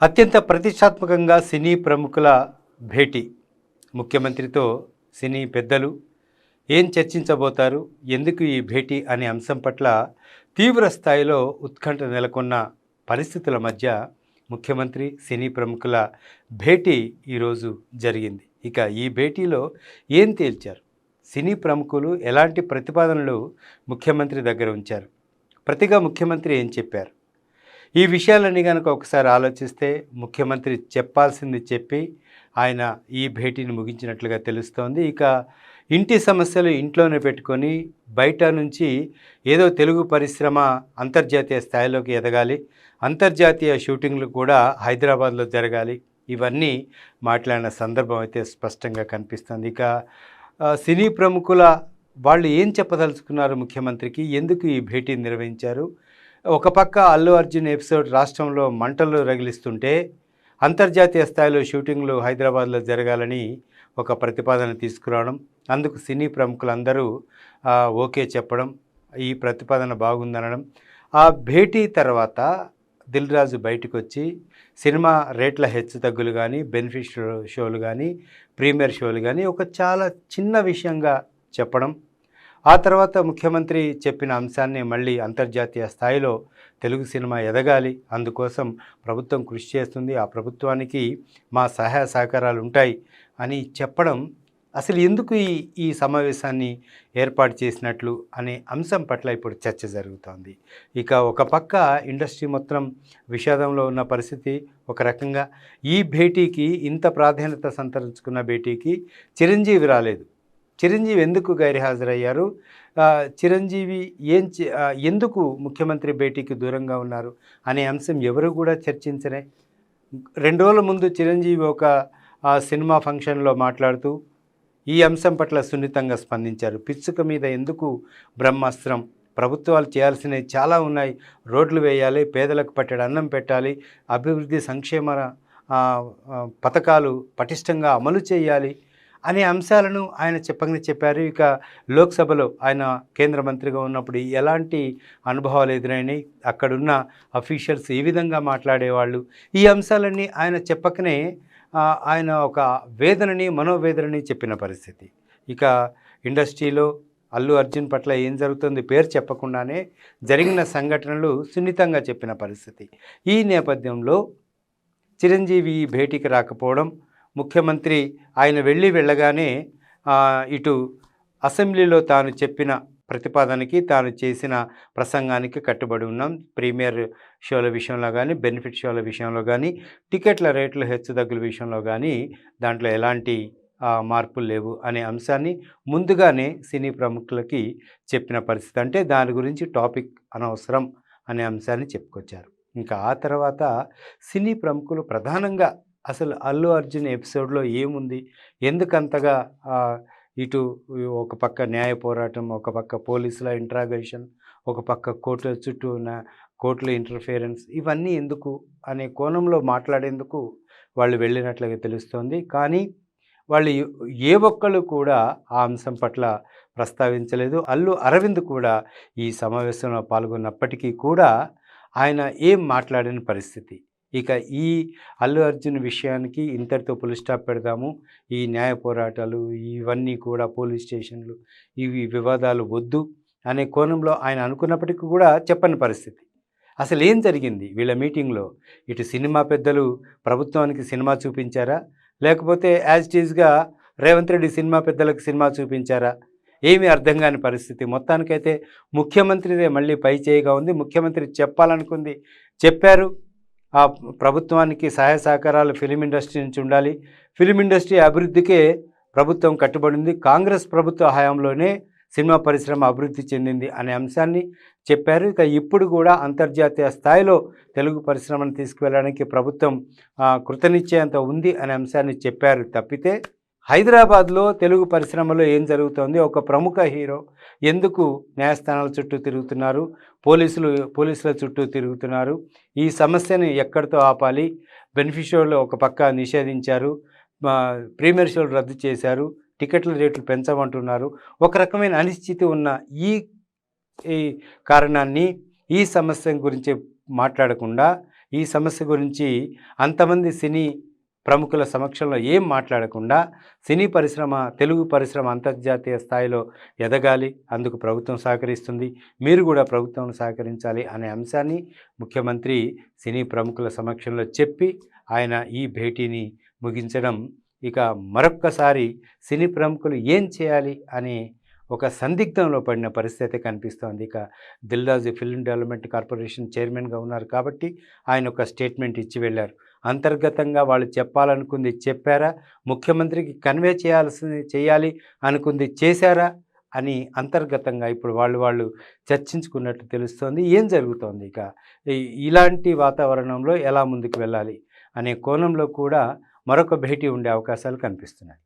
అత్యంత ప్రతిష్టాత్మకంగా సినీ ప్రముఖుల భేటీ. ముఖ్యమంత్రితో సినీ పెద్దలు ఏం చర్చించబోతారు, ఎందుకు ఈ భేటీ అనే అంశం పట్ల తీవ్ర స్థాయిలో ఉత్కంఠ నెలకొన్న పరిస్థితుల మధ్య ముఖ్యమంత్రి సినీ ప్రముఖుల భేటీ ఈరోజు జరిగింది. ఇక ఈ భేటీలో ఏం తేల్చారు, సినీ ప్రముఖులు ఎలాంటి ప్రతిపాదనలు ముఖ్యమంత్రి దగ్గర ఉంచారు, ప్రతిగా ముఖ్యమంత్రి ఏం చెప్పారు, ఈ విషయాలన్నీ కనుక ఒకసారి ఆలోచిస్తే ముఖ్యమంత్రి చెప్పాల్సింది చెప్పి ఆయన ఈ భేటీని ముగించినట్లుగా తెలుస్తోంది. ఇక ఇంటి సమస్యలు ఇంట్లోనే పెట్టుకొని బయట నుంచి ఏదో తెలుగు పరిశ్రమ అంతర్జాతీయ స్థాయిలోకి ఎదగాలి, అంతర్జాతీయ షూటింగ్లు కూడా హైదరాబాద్లో జరగాలి, ఇవన్నీ మాట్లాడిన సందర్భం అయితే స్పష్టంగా కనిపిస్తుంది. ఇక సినీ ప్రముఖుల వాళ్ళు ఏం చెప్పదలుచుకున్నారు ముఖ్యమంత్రికి, ఎందుకు ఈ భేటీ నిర్వహించారు, ఒక పక్క అల్లు అర్జున్ ఎపిసోడ్ రాష్ట్రంలో మంటలు రగిలిస్తుంటే అంతర్జాతీయ స్థాయిలో షూటింగ్లు హైదరాబాద్లో జరగాలని ఒక ప్రతిపాదన తీసుకురావడం, అందుకు సినీ ప్రముఖులందరూ ఓకే చెప్పడం, ఈ ప్రతిపాదన బాగుందనడం. ఆ భేటీ తర్వాత దిల్ రాజు బయటకు వచ్చి సినిమా రేట్ల హెచ్చుతగ్గులు కానీ, బెనిఫిట్ షోలు కానీ, ప్రీమియర్ షోలు కానీ ఒక చాలా చిన్న విషయంగా చెప్పడం, ఆ తర్వాత ముఖ్యమంత్రి చెప్పిన అంశాన్ని మళ్ళీ అంతర్జాతీయ స్థాయిలో తెలుగు సినిమా ఎదగాలి, అందుకోసం ప్రభుత్వం కృషి చేస్తుంది, ఆ ప్రభుత్వానికి మా సహాయ సహకారాలు ఉంటాయి అని చెప్పడం, అసలు ఎందుకు ఈ సమావేశాన్ని ఏర్పాటు చేసినట్లు అనే అంశం పట్ల ఇప్పుడు చర్చ జరుగుతోంది. ఇక ఒక పక్క ఇండస్ట్రీ మొత్తం విషాదంలో ఉన్న పరిస్థితి ఒక రకంగా, ఈ భేటీకి ఇంత ప్రాధాన్యత సంతరించుకున్న భేటీకి చిరంజీవి రాలేదు. చిరంజీవి ఎందుకు గైర్హాజరయ్యారు, చిరంజీవి ఎందుకు ముఖ్యమంత్రి భేటీకి దూరంగా ఉన్నారు అనే అంశం ఎవరు కూడా చర్చించరే. 2 రోజుల ముందు చిరంజీవి ఒక సినిమా ఫంక్షన్లో మాట్లాడుతూ ఈ అంశం పట్ల సున్నితంగా స్పందించారు. పిచ్చుక మీద ఎందుకు బ్రహ్మాస్త్రం, ప్రభుత్వాలు చేయాల్సినవి చాలా ఉన్నాయి, రోడ్లు వేయాలి, పేదలకు పట్టెడు అన్నం పెట్టాలి, అభివృద్ధి సంక్షేమ పథకాలు పటిష్టంగా అమలు చేయాలి అనే అంశాలను ఆయన చెప్పారు. ఇక లోక్సభలో ఆయన కేంద్ర మంత్రిగా ఉన్నప్పుడు ఎలాంటి అనుభవాలు ఎదురైనాయి, అక్కడున్న అఫీషియల్స్ ఏ విధంగా మాట్లాడేవాళ్ళు, ఈ అంశాలన్నీ ఆయన చెప్పకనే ఆయన ఒక వేదనని, మనోవేదనని చెప్పిన పరిస్థితి. ఇక ఇండస్ట్రీలో అల్లు అర్జున్ పట్ల ఏం జరుగుతుంది పేరు చెప్పకుండానే జరిగిన సంఘటనలు సున్నితంగా చెప్పిన పరిస్థితి. ఈ నేపథ్యంలో చిరంజీవి ఈ భేటీకి రాకపోవడం, ముఖ్యమంత్రి ఆయన వెళ్ళగానే ఇటు అసెంబ్లీలో తాను చెప్పిన ప్రతిపాదనకి, తాను చేసిన ప్రసంగానికి కట్టుబడి ఉన్నాం, ప్రీమియర్ షోల విషయంలో కానీ, బెనిఫిట్ షోల విషయంలో కానీ, టికెట్ల రేట్ల హెచ్చుతగ్గుల విషయంలో కానీ దాంట్లో ఎలాంటి మార్పులు లేవు అనే అంశాన్ని ముందుగానే సినీ ప్రముఖులకి చెప్పిన పరిస్థితి. అంటే దాని గురించి టాపిక్ అనవసరం అనే అంశాన్ని చెప్పుకొచ్చారు. ఇంకా ఆ తర్వాత సినీ ప్రముఖులు ప్రధానంగా అసలు అల్లు అర్జున్ ఎపిసోడ్లో ఏముంది, ఎందుకంతగా ఇటు ఒక పక్క న్యాయ పోరాటం, ఒక పక్క పోలీసుల ఇంట్రాగేషన్, ఒక పక్క కోర్టుల చుట్టూ ఉన్న కోర్టుల ఇంటర్ఫియరెన్స్, ఇవన్నీ ఎందుకు అనే కోణంలో మాట్లాడేందుకు వాళ్ళు వెళ్ళినట్లుగా తెలుస్తోంది. కానీ వాళ్ళు ఏ ఒక్కళ్ళు కూడా ఆ అంశం పట్ల ప్రస్తావించలేదు. అల్లు అరవింద్ కూడా ఈ సమావేశంలో పాల్గొన్నప్పటికీ కూడా ఆయన ఏం మాట్లాడని పరిస్థితి. ఇక ఈ అల్లు అర్జున్ విషయానికి ఇంతటితో ఫుల్ స్టాప్ పెడదాము, ఈ న్యాయ పోరాటాలు ఇవన్నీ కూడా పోలీస్ స్టేషన్లు ఇవి వివాదాలు వద్దు అనే కోణంలో ఆయన అనుకున్నప్పటికీ కూడా చెప్పని పరిస్థితి. అసలు ఏం జరిగింది వీళ్ళ మీటింగ్లో, ఇటు సినిమా పెద్దలు ప్రభుత్వానికి సినిమా చూపించారా, లేకపోతే యాజ్ ఇట్ ఈజ్గా రేవంత్ రెడ్డి సినిమా పెద్దలకు సినిమా చూపించారా, ఏమీ అర్థం కాని పరిస్థితి. మొత్తానికైతే ముఖ్యమంత్రిదే మళ్ళీ పై చేయిగా ఉంది. ముఖ్యమంత్రి చెప్పాలనుకుంది చెప్పారు, ఆ ప్రభుత్వానికి సహాయ సహకారాలు ఫిలిం ఇండస్ట్రీ నుంచి ఉండాలి, ఫిలిం ఇండస్ట్రీ అభివృద్ధికే ప్రభుత్వం కట్టుబడింది, కాంగ్రెస్ ప్రభుత్వ హయాంలోనే సినిమా పరిశ్రమ అభివృద్ధి చెందింది అనే అంశాన్ని చెప్పారు. ఇక ఇప్పుడు కూడా అంతర్జాతీయ స్థాయిలో తెలుగు పరిశ్రమను తీసుకువెళ్ళడానికి ప్రభుత్వం కృతనిశ్చయంతో ఉంది అనే అంశాన్ని చెప్పారు. తప్పితే హైదరాబాద్లో తెలుగు పరిశ్రమలో ఏం జరుగుతోంది, ఒక ప్రముఖ హీరో ఎందుకు న్యాయస్థానాల చుట్టూ తిరుగుతున్నారు, పోలీసుల చుట్టూ తిరుగుతున్నారు, ఈ సమస్యను ఎక్కడితో ఆపాలి, బెనిఫిట్ షోలు ఒక పక్క నిషేధించారు, ప్రీమియర్ షోలు రద్దు చేశారు, టికెట్ల రేట్లు పెంచమంటున్నారు, ఒక రకమైన అనిశ్చితి ఉన్న ఈ కారణాన్ని, ఈ సమస్య గురించి మాట్లాడకుండా ఈ సమస్య గురించి అంతమంది సినీ ప్రముఖుల సమక్షంలో ఏం మాట్లాడకుండా సినీ పరిశ్రమ, తెలుగు పరిశ్రమ అంతర్జాతీయ స్థాయిలో ఎదగాలి, అందుకు ప్రభుత్వం సహకరిస్తుంది, మీరు కూడా ప్రభుత్వం సహకరించాలి అనే అంశాన్ని ముఖ్యమంత్రి సినీ ప్రముఖుల సమక్షంలో చెప్పి ఆయన ఈ భేటీని ముగించడం ఇక మరొక్కసారి సినీ ప్రముఖులు ఏం చేయాలి అనే ఒక సందిగ్ధంలో పడిన పరిస్థితి కనిపిస్తోంది. ఇక Dil Raju film development corporation చైర్మన్గా ఉన్నారు కాబట్టి ఆయన ఒక స్టేట్మెంట్ ఇచ్చి వెళ్ళారు. అంతర్గతంగా వాళ్ళు చెప్పాలనుకుంది చెప్పారా, ముఖ్యమంత్రికి కన్వే చేయాలి అనుకుంది చేశారా అని అంతర్గతంగా ఇప్పుడు వాళ్ళు చర్చించుకున్నట్టు తెలుస్తోంది. ఏం జరుగుతోంది ఇక ఇలాంటి వాతావరణంలో ఎలా ముందుకు వెళ్ళాలి అనే కోణంలో కూడా మరొక భేటీ ఉండే అవకాశాలు కనిపిస్తున్నాయి.